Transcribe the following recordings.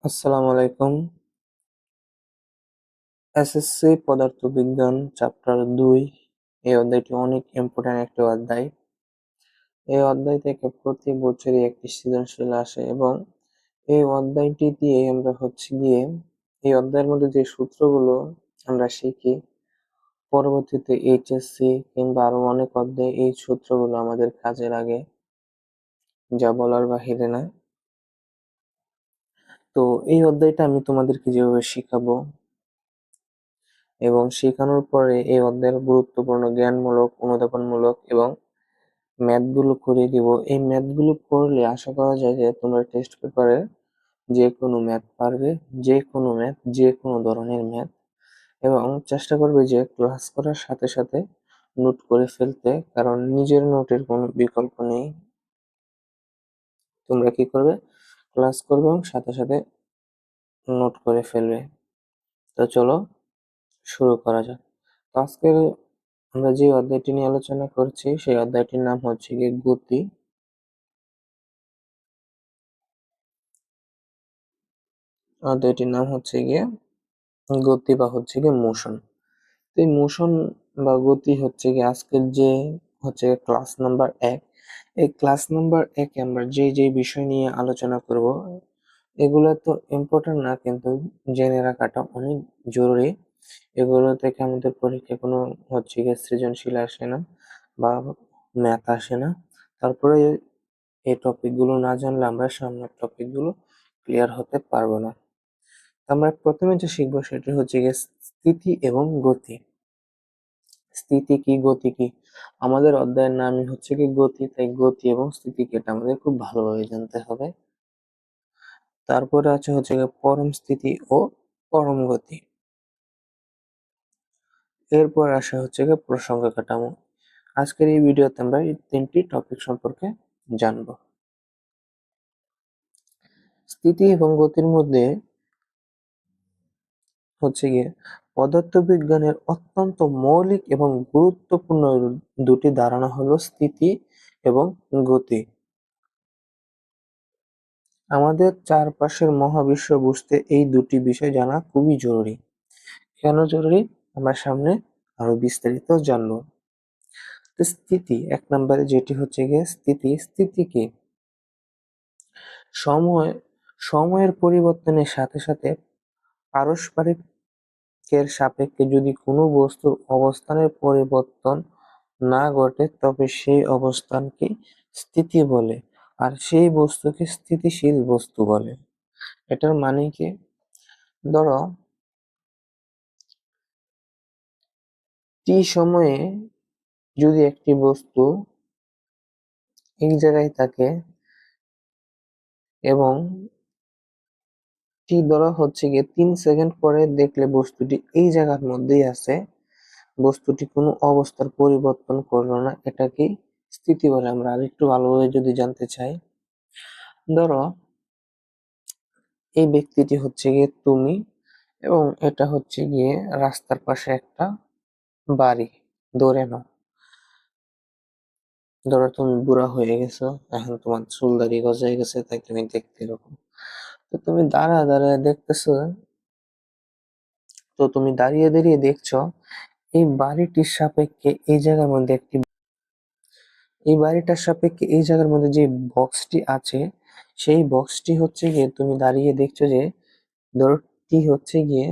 আসসালামু আলাইকুম। এসএসসি পদার্থবিজ্ঞান চ্যাপ্টার ২ এই অধ্যায়টি অনেক ইম্পর্টেন্ট একটি অধ্যায়। এই অধ্যায় থেকে প্রতি বছরই একটি সৃজনশীল আসে এবং এই অধ্যায়টি দিয়ে আমরা এই অধ্যায়ের মধ্যে যে সূত্রগুলো আমরা শিখি, পরবর্তীতে এইচএসসি কিংবা আরো অনেক অধ্যায়ে এই সূত্রগুলো আমাদের কাজে লাগে, যা বলার বাহিরে না। তো এই অধ্যায়টা আমি তোমাদেরকে যেভাবে শিখাবো এবং শেখানোর পরে এই অধ্যায়ের গুরুত্বপূর্ণ জ্ঞানমূলক, অনুধাবনমূলক এবং ম্যাথগুলো করিয়ে দিব। এই ম্যাথগুলো করলে আশা করা যায় যে তোমরা টেস্ট পেপারে যে কোনো ম্যাথ পারবে, যে কোনো ম্যাথ, যে কোনো ধরনের ম্যাথ, এবং চেষ্টা করবে যে ক্লাস করার সাথে সাথে নোট করে ফেলতে, কারণ নিজের নোটের কোনো বিকল্প নেই। তোমরা কি করবে? ক্লাস করবে এবং সাথে সাথে নোট করে ফেলবে। তো চলো শুরু করা যাক। তো আজকের আমরা যে অধ্যায়টি নিয়ে আলোচনা করছি সেই অধ্যায়টির নাম হচ্ছে গিয়ে গতি। অধ্যায়টির নাম হচ্ছে গিয়ে গতি বা হচ্ছে গিয়ে মোশন। তো এই মোশন বা গতি হচ্ছে গিয়ে আজকের যে হচ্ছে ক্লাস নাম্বার ১। এই ক্লাস নাম্বার ১ এ আমরা যে বিষয় নিয়ে আলোচনা করব, এগুলো তো ইম্পর্টেন্ট না, কিন্তু জেনে রাখাটা অনেক জরুরি। এগুলো থেকে আমাদের পরীক্ষায় কোনো হচ্ছে গিয়ে সৃজনশীল আসে না বা ম্যাথ আসে না। তারপরে এই টপিকগুলো না জানলে আমরা সামনের টপিকগুলো ক্লিয়ার হতে পারবো না। আমরা প্রথমে যে শিখবো সেটি হচ্ছে গিয়ে স্থিতি এবং গতি। স্থিতি কি, গতি কি? আমাদের অধ্যায়ের নামই হচ্ছে কি গতি, তাই গতি এবং স্থিতি কি এটা আমাদের খুব ভালোভাবে জানতে হবে। তারপরে আছে হচ্ছে গিয়ে পরম স্থিতি ও পরম গতি। এরপর আসা হচ্ছে গিয়ে প্রসঙ্গ কাঠামো। আজকের এই ভিডিওতে আমরা এই ৩টি টপিক সম্পর্কে জানবো। স্থিতি এবং গতির মধ্যে হচ্ছে গিয়ে পদার্থবিজ্ঞানের অত্যন্ত মৌলিক এবং গুরুত্বপূর্ণ দুটি ধারণা হলো স্থিতি এবং গতি। আমাদের চারপাশের মহাবিশ্ব বুঝতে এই দুটি বিষয় জানা খুবই জরুরি। কেন জরুরি? আমরা সামনে আরো বিস্তারিত জানবো। তো স্থিতি ১ নম্বরে যেটি হচ্ছে গিয়ে স্থিতি। স্থিতি কি? সময় সময়ের পরিবর্তনের সাথে সাথে পারস্পরিকের সাপেক্ষে যদি কোনো বস্তুর অবস্থানের পরিবর্তন না ঘটে তবে সেই অবস্থানকে স্থিতি বলে, আর সেই বস্তুকে স্থিতিশীল বস্তু বলে। এটার মানে কি? ধরো টি সময়ে যদি একটি বস্তু এই জায়গায় থাকে এবং টি ধরা হচ্ছে গিয়ে ৩ সেকেন্ড পরে দেখলে বস্তুটি এই জায়গার মধ্যেই আছে, বস্তুটি কোনো অবস্থার পরিবর্তন করলো না, এটাকেই স্থিতি বলে। আমরা আরেকটু ভালোভাবে যদি জানতে চাই, ধরো এই ব্যক্তিটি হচ্ছে গিয়ে তুমি এবং এটা হচ্ছে গিয়ে রাস্তার পাশে একটা বাড়ি। ধরে নাও, ধরো তুমি বুড়া হয়ে গেছো, এখন তোমার চুল দাড়ি গজায় গেছে, তাই তুমি দেখতে এরকম। তো তুমি দাঁড়ায় দেখতেছো, তো তুমি দাঁড়িয়ে দাঁড়িয়ে দেখছো এই বাড়িটির সাপেক্ষে এই বাড়িটার সাপেক্ষে এই জায়গার মধ্যে যে বক্সটি আছে, সেই বক্সটি হচ্ছে গিয়ে তুমি দাঁড়িয়ে দেখছো যে ধরো টি হচ্ছে গিয়ে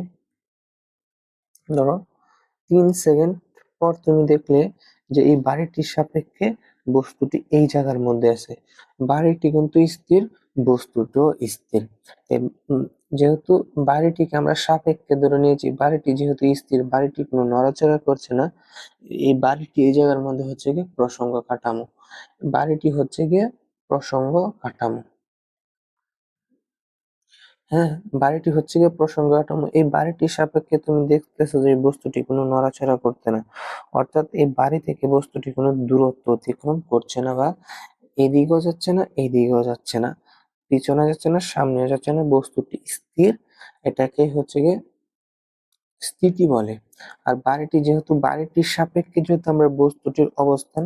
ধরো ৩ সেকেন্ড পর তুমি দেখলে যে এই বাড়িটির সাপেক্ষে বস্তুটি এই জায়গার মধ্যে আছে। বাড়িটি কিন্তু স্থির, বস্তুটিও স্থির। যেহেতু বাড়িটিকে আমরা সাপেক্ষে ধরে নিয়েছি, বাড়িটি যেহেতু স্থির, বাড়িটি কোনো নড়াচড়া করছে না, এই বাড়িটি এই জায়গার মধ্যে হচ্ছে গিয়ে প্রসঙ্গ কাঠামো। বাড়িটি হচ্ছে গিয়ে প্রসঙ্গ কাঠামো। হ্যাঁ, বাড়িটি হচ্ছে গিয়ে প্রসঙ্গ কাঠামো। এই বাড়িটির সাপেক্ষে তুমি দেখতেছো যে এই বস্তুটি কোনো নড়াচড়া করছে না, অর্থাৎ এই বাড়ি থেকে বস্তুটি কোনো দূরত্ব অতিক্রম করছে না, বা এদিকেও যাচ্ছে না, এদিকেও যাচ্ছে না, পিছনে যাচ্ছে না, সামনে যাচ্ছে না, বস্তুটি স্থির। এটাকেই হচ্ছে গিয়ে স্থিতি বলে। আর বাড়িটির সাপেক্ষে যেহেতু আমরা বস্তুটির অবস্থান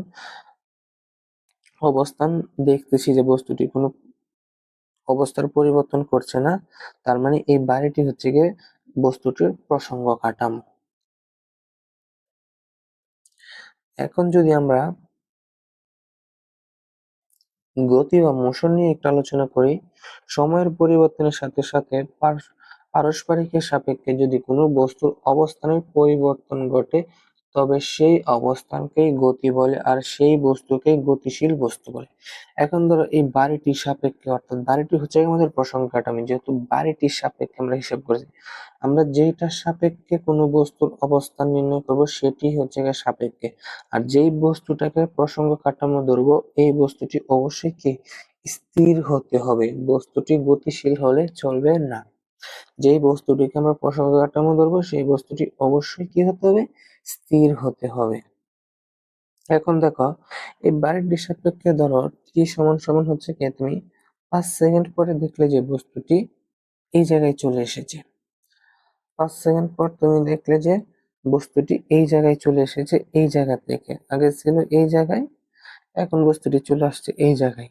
অবস্থান দেখতেছি যে বস্তুটি কোনো অবস্থার পরিবর্তন করছে না, তার মানে এই বাড়িটি হচ্ছে গিয়ে বস্তুটির প্রসঙ্গ কাঠামো। এখন যদি আমরা গতি বা মোশন নিয়ে একটু আলোচনা করি, সময়ের পরিবর্তনের সাথে সাথে পারস্পরিকের সাপেক্ষে যদি কোনো বস্তুর অবস্থানের পরিবর্তন ঘটে তবে সেই অবস্থানকেই গতি বলে আর সেই বস্তুকেই গতিশীল বস্তু বলে। এখন ধরো এই বাড়িটির সাপেক্ষে, অর্থাৎ বাড়িটি হচ্ছে আমাদের প্রসঙ্গ কাঠামো, যেহেতু বাড়িটির সাপেক্ষে আমরা হিসাব করেছি, আমরা যেইটার সাপেক্ষে কোনো বস্তুর অবস্থান নির্ণয় করব সেটি হচ্ছে গিয়ে সাপেক্ষে, আর যেই বস্তুটাকে প্রসঙ্গ কাঠামো ধরবো এই বস্তুটি অবশ্যই কি স্থির হতে হবে, বস্তুটি গতিশীল হলে চলবে না। যেই বস্তুটিকে আমরা প্রসঙ্গ কাঠামো ধরবো সেই বস্তুটি অবশ্যই কি হতে হবে, স্থির হতে হবে। এখন দেখো এই বাড়িটির সাপেক্ষে ধরো টি সমান সমান হচ্ছে কি, তুমি 5 সেকেন্ড পরে দেখলে যে বস্তুটি এই জায়গায় চলে এসেছে, 5 সেকেন্ড পর তুমি দেখলে যে বস্তুটি এই জায়গায় চলে এসেছে, এই জায়গা থেকে আগে ছিল এই জায়গায়, এখন বস্তুটি চলে আসছে এই জায়গায়।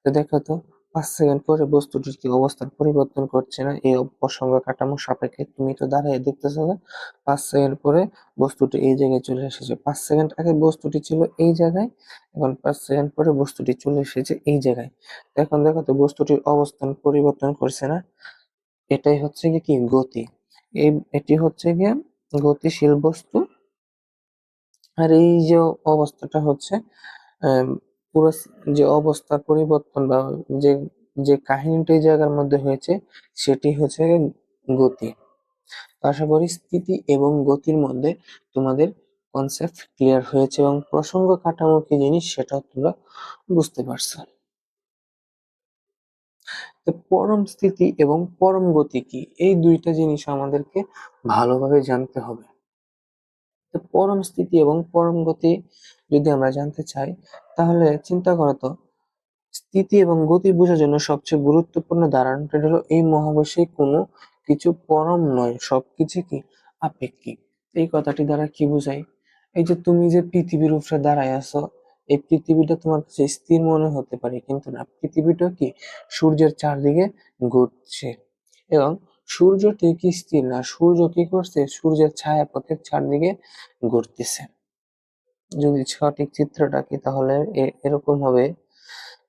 তো দেখো তো 5 সেকেন্ড পরে বস্তুটির কি অবস্থার পরিবর্তন করছে না এই প্রসঙ্গ কাঠামো সাপেক্ষে? তুমি তো দাঁড়িয়ে দেখতেছো যে 5 সেকেন্ড পরে বস্তুটি এই জায়গায় চলে এসেছে, 5 সেকেন্ড আগে বস্তুটি ছিল এই জায়গায়, এখন 5 সেকেন্ড পরে বস্তুটি চলে এসেছে এই জায়গায়। এখন দেখো তো বস্তুটির অবস্থান পরিবর্তন করছে না, এটাই হচ্ছে কি গতি। এটি হচ্ছে গিয়ে গতিশীল বস্তু। আর এই যে অবস্থাটা হচ্ছে পুরো যে অবস্থার পরিবর্তন বা যে যে কাহিনীটা এই জায়গার মধ্যে হয়েছে সেটি হচ্ছে গতি। আশা করি স্থিতি এবং গতির মধ্যে তোমাদের কনসেপ্ট ক্লিয়ার হয়েছে এবং প্রসঙ্গ কাঠামো কি জিনিস সেটাও তোমরা বুঝতে পারছো। তো পরম স্থিতি এবং পরম গতি কি, এই দুইটা জিনিস আমাদেরকে ভালোভাবে জানতে হবে। তো পরম স্থিতি এবং পরম গতি যদি আমরা জানতে চাই তাহলে চিন্তা করো তো, স্থিতি এবং গতি বোঝার জন্য সবচেয়ে গুরুত্বপূর্ণ ধারণাটা হলো এই মহাবিশ্বে কোনো কিছু পরম নয়, সবকিছু কি আপেক্ষিক। এই কথাটি দ্বারা কি বোঝায়, এই যে তুমি যে পৃথিবীর উপরে দাঁড়ায় আছো, এই পৃথিবীটা তোমার কাছে স্থির মনে হতে পারে কিন্তু না, পৃথিবীটা কি সূর্যের চারদিকে ঘুরছে এবং সূর্যটি কি স্থির না, সূর্য কি করছে সূর্যের ছায়াপথের চারদিকে ঘুরতেছে। যদি সঠিক চিত্রটা কি তাহলে এরকম হবে,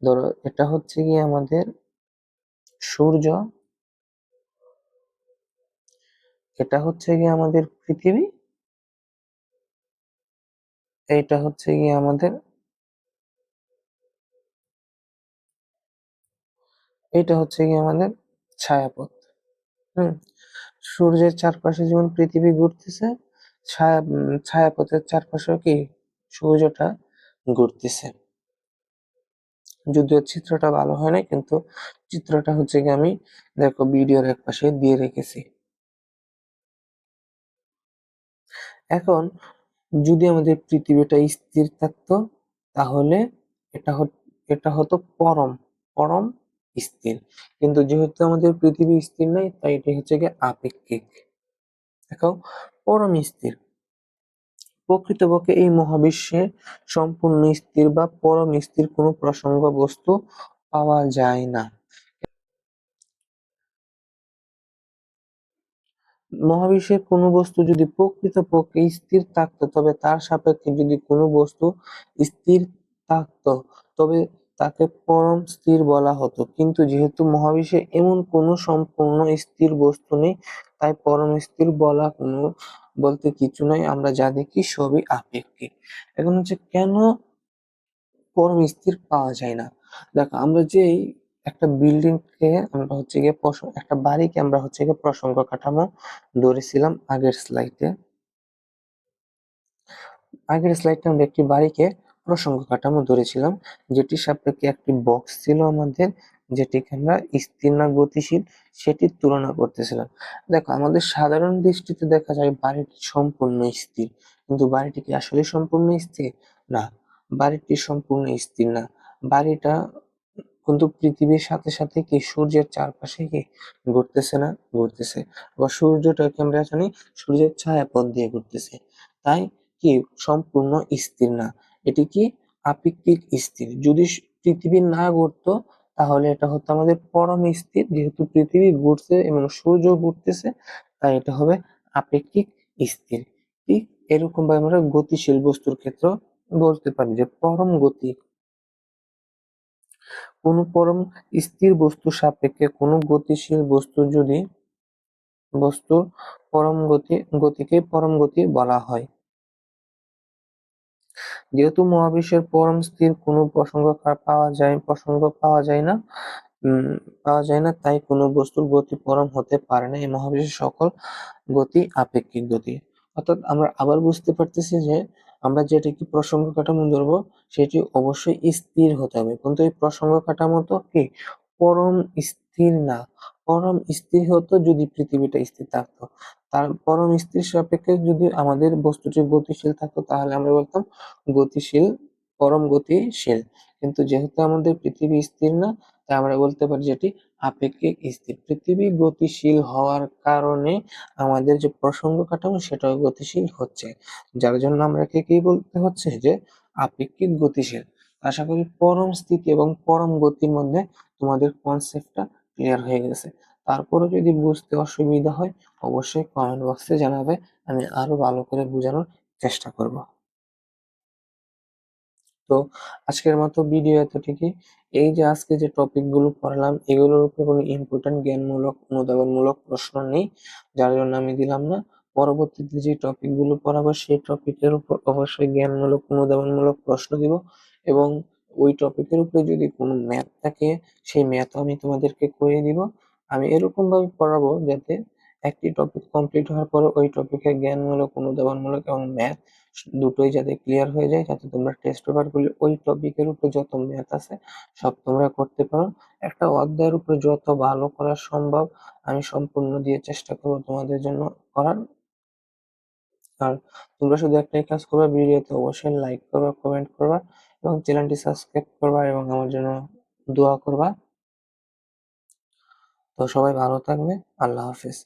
ধরো এটা হচ্ছে কি আমাদের সূর্য, এটা হচ্ছে কি আমাদের পৃথিবী, এইটা হচ্ছে কি আমাদের, এইটা হচ্ছে কি আমাদের ছায়াপথ। হুম, সূর্যের চারপাশে যেমন পৃথিবী ঘুরতেছে, ছায়াপথের চারপাশেও কি সূর্যটা ঘুরতেছে। যদিও চিত্রটা ভালো হয় না কিন্তু চিত্রটা হচ্ছে কি আমি দেখো ভিডিওর এক পাশে দিয়ে রেখেছি। এখন যদি আমাদের পৃথিবীটা স্থির থাকতো তাহলে এটা এটা হতো পরম পরম স্থির, কিন্তু যেহেতু আমাদের পৃথিবী স্থির নাই তাই এটা হচ্ছে গিয়ে আপেক্ষিক। দেখো পরম স্থির, প্রকৃতপক্ষে এই মহাবিশ্বে সম্পূর্ণ স্থির বা পরম স্থির কোনো প্রসঙ্গ বস্তু পাওয়া যায় না। মহাবিশ্বের কোনো বস্তু যদি প্রকৃতপক্ষে স্থির থাকতো তবে তার সাপেক্ষে যদি কোনো বস্তু স্থির থাকতো তবে তাকে পরম স্থির বলা হতো, কিন্তু যেহেতু মহাবিশ্বে এমন কোনো সম্পূর্ণ স্থির বস্তু নেই তাই পরম স্থির বলা কোনো বলতে কিছু নয়, আমরা যা দেখি সবই আপেক্ষিক। এখন হচ্ছে কেন পরম স্থির পাওয়া যায় না। দেখো আমরা যে একটা বিল্ডিং কে আমরা হচ্ছে গিয়ে একটা বাড়িকে আমরা হচ্ছে গিয়ে প্রসঙ্গ কাঠামো ধরেছিলাম আগের স্লাইডে আমরা একটি বাড়িকে প্রসঙ্গ কাঠামো ধরেছিলাম, যেটির সাপেক্ষে একটি বক্স ছিল আমাদের, যেটিকে আমরা স্থির না গতিশীল সেটির তুলনা করতেছিলাম। দেখো আমাদের সাধারণ দৃষ্টিতে দেখা যায় বাড়িটি সম্পূর্ণ স্থির, কিন্তু বাড়িটি কি আসলে সম্পূর্ণ স্থির? না, বাড়িটি সম্পূর্ণ স্থির না। বাড়িটা কিন্তু পৃথিবীর সাথে সাথে কি সূর্যের চারপাশে কি ঘুরতেছে না? ঘুরতেছে। আবার সূর্যটাকে আমরা জানি সূর্যের ছায়াপথ দিয়ে ঘুরতেছে, তাই কি সম্পূর্ণ স্থির না, এটি কি আপেক্ষিক স্থির। যদি পৃথিবী না ঘুরতো তাহলে এটা হতো আমাদের পরম স্থির। যেহেতু পৃথিবী ঘুরছে এবং সূর্য ঘুরতেছে, তাই এটা হবে আপেক্ষিক স্থির। ঠিক এরকম ভাবে আমরা গতিশীল বস্তুর ক্ষেত্রেও বলতে পারি যে পরম গতি। কোনো পরম স্থির বস্তুর সাপেক্ষে কোনো গতিশীল বস্তুর গতিকে পরম গতি বলা হয়। যেহেতু মহাবিশ্বের পরম স্থির কোনো প্রসঙ্গ পাওয়া যায় না, তাই কোনো বস্তুর গতি পরম হতে পারে না। এই মহাবিশ্বের সকল গতি আপেক্ষিক গতি। অর্থাৎ আমরা আবার বুঝতে পারতেছি যে আমরা যেটাকে প্রসঙ্গ কাঠামো ধরবো সেটি অবশ্যই স্থির হতে হবে, কিন্তু এই প্রসঙ্গ কাঠামো তো কি পরম স্থির না। পরম স্থির হতো যদি পৃথিবীটা স্থির থাকতো। তার পরম স্থির সাপেক্ষে যদি আমাদের বস্তুটি গতিশীল থাকতো তাহলে আমরা বলতাম গতিশীল, পরম গতিশীল। কিন্তু যেহেতু আমাদের পৃথিবী স্থির না, তাই আমরা বলতে পারি যেটি আপেক্ষিক স্থির। পৃথিবী গতিশীল হওয়ার কারণে আমাদের যে প্রসঙ্গ কাঠামো সেটাও গতিশীল হচ্ছে, যার জন্য আমাকে কি বলতে হচ্ছে যে আপেক্ষিক গতিশীল। আশা করি পরম স্থিতি এবং পরম গতির মধ্যে তোমাদের কনসেপ্টটা ক্লিয়ার হয়ে গেছে। তারপরে যদি বুঝতে অসুবিধা হয় অবশ্যই কমেন্ট বক্সে জানাবে, আমি আরো ভালো করে বোঝানোর চেষ্টা করব। তো আজকের মতো ভিডিও এতটুকুই। এই যে আজকে যে টপিক গুলো পড়ালাম এগুলোর উপর কোনো ইম্পর্টেন্ট জ্ঞানমূলক অনুধাবনমূলক প্রশ্ন নেই, যার জন্য আমি দিলাম না। পরবর্তীতে যে টপিক গুলো পড়াবো সেই টপিকের উপর অবশ্যই জ্ঞানমূলক অনুধাবনমূলক প্রশ্ন দিব, এবং ওই টপিকের উপরে যদি কোনো ম্যাথ থাকে সেই ম্যাথও আমি তোমাদেরকে করে দিব। আমি এরকম ভাবে পড়াবো যাতে একটি টপিক কমপ্লিট হওয়ার পরে ওই টপিকের জ্ঞানমূলক অনুধাবনমূলক এবং ম্যাথ দুটোই যাতে ক্লিয়ার হয়ে যায়, যাতে তোমরা টেস্ট পেপার গুলো ওই টপিকের উপর যত ম্যাথ আছে সব তোমরা করতে পারো। একটা অধ্যায়ের উপরে যত ভালো করা সম্ভব আমি সম্পূর্ণ দিয়ে চেষ্টা করবো তোমাদের জন্য করার। আর তোমরা শুধু একটাই কাজ করবা, ভিডিওতে অবশ্যই লাইক করবা, কমেন্ট করবা এবং চ্যানেলটি সাবস্ক্রাইব করবা এবং আমার জন্য দোয়া করবা। তো সবাই ভালো থাকবে। আল্লাহ হাফেজ।